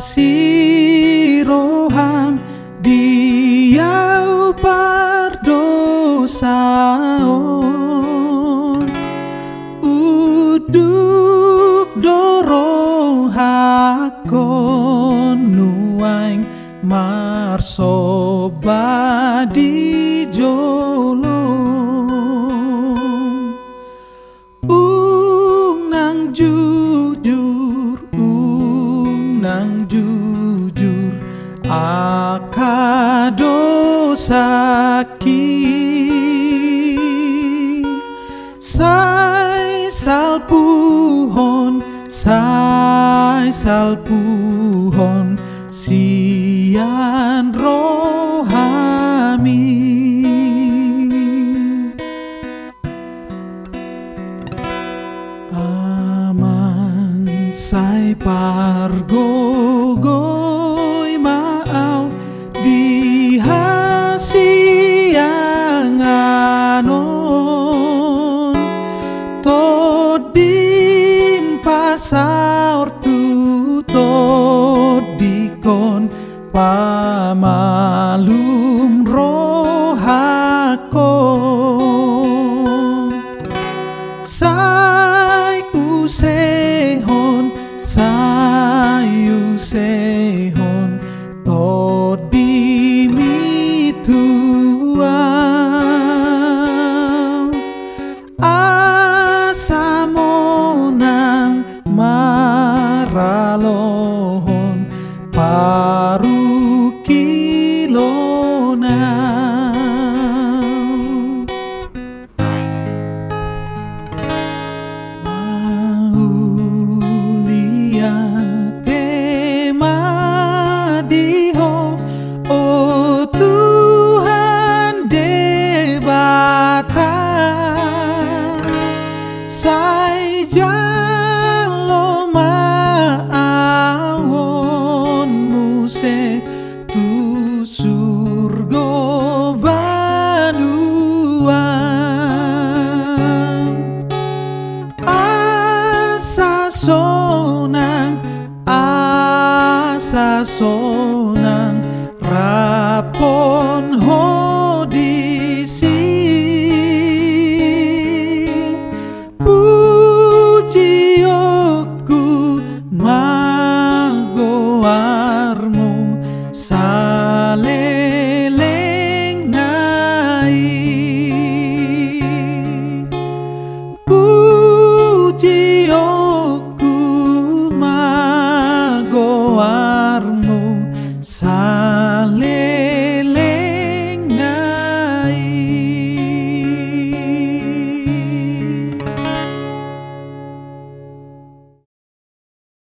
siroham diau pardosaon uduk doro hakon nuaing marsoba di jolong nang jujur akadosaki sai salpuhon sian rohami aman sai pargogoy maaw di hasianganon todim pasaur tutod dikon pamalum rohakon sai usehon todimituaw asamonang maralohon parukilonaw mauliate madiho oh Tuhan debata sai jalo maawon muse tu surgo banuang asa sonang rapon hodisi pujioku magoarmu saleleng nai pujioku magoarmu